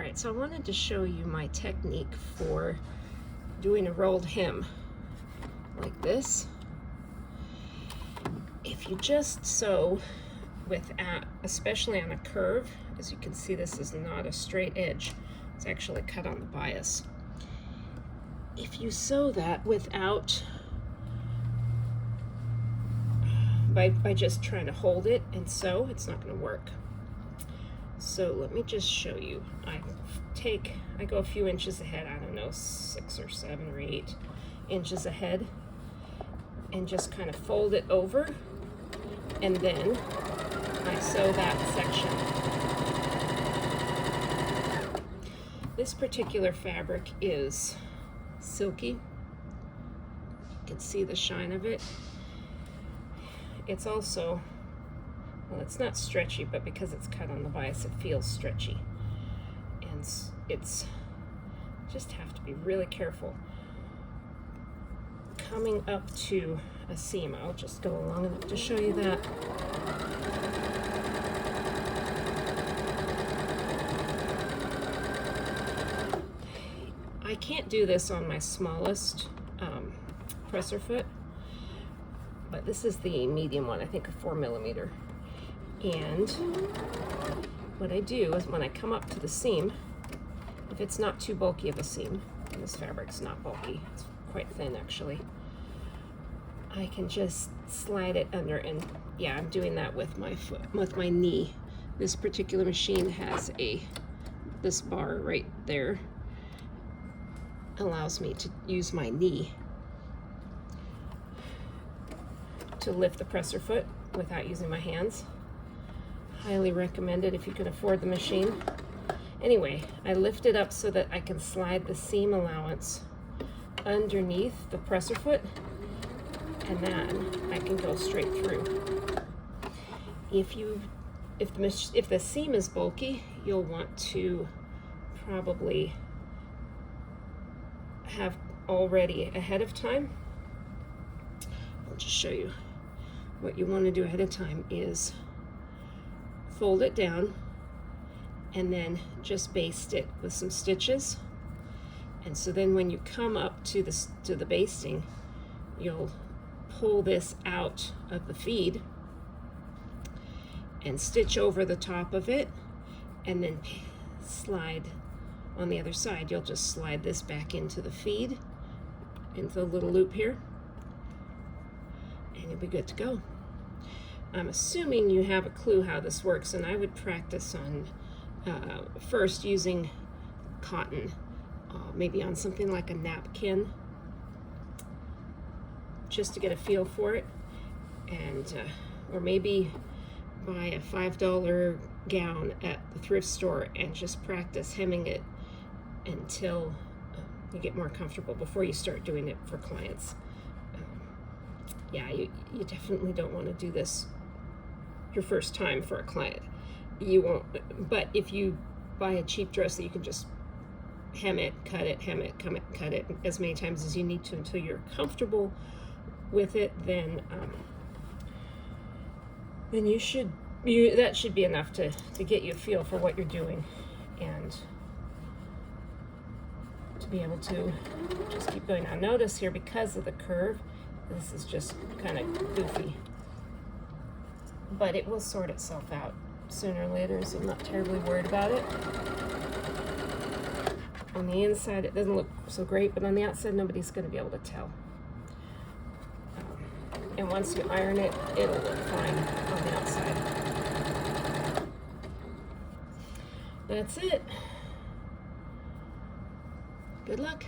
Alright, so I wanted to show you my technique for doing a rolled hem like this. If you just sew without, especially on a curve, as you can see, this is not a straight edge, it's actually cut on the bias. If you sew that without, by just trying to hold it and sew, it's not going to work. So let me just show you. I go a few inches ahead, I don't know, 6 or 7 or 8 inches ahead, and just kind of fold it over, and then I sew that section. This particular fabric is silky. You can see the shine of it. It's also, well, it's not stretchy, but because it's cut on the bias, it feels stretchy. And it's just have to be really careful. Coming up to a seam, I'll just go along enough to show you that. I can't do this on my smallest presser foot, but this is the medium one, I think a 4 millimeter. And what I do is when I come up to the seam, if it's not too bulky of a seam, and this fabric's not bulky, it's quite thin actually, I can just slide it under, and yeah, I'm doing that with my foot, with my knee. This particular machine has this bar right there, allows me to use my knee to lift the presser foot without using my hands. Highly recommended if you can afford the machine. Anyway, I lift it up so that I can slide the seam allowance underneath the presser foot, and then I can go straight through. If the seam is bulky, you'll want to probably have already ahead of time. I'll just show you. What you want to do ahead of time is fold it down and then just baste it with some stitches. And so then when you come up to the basting, you'll pull this out of the feed and stitch over the top of it, and then slide on the other side. You'll just slide this back into the feed, into the little loop here, and you'll be good to go. I'm assuming you have a clue how this works, and I would practice on first using cotton, maybe on something like a napkin, just to get a feel for it, and or maybe buy a $5 gown at the thrift store and just practice hemming it until you get more comfortable before you start doing it for clients. Yeah, you definitely don't want to do this your first time for a client. You won't, but if you buy a cheap dress that you can just hem it, cut it, hem it, cut it as many times as you need to until you're comfortable with it, then that should be enough to get you a feel for what you're doing, and to be able to just keep going. Now notice here, because of the curve, this is just kind of goofy, but it will sort itself out sooner or later, so I'm not terribly worried about it. On the inside it doesn't look so great, but on the outside nobody's going to be able to tell. And once you iron it, it'll look fine on the outside. That's it. Good luck.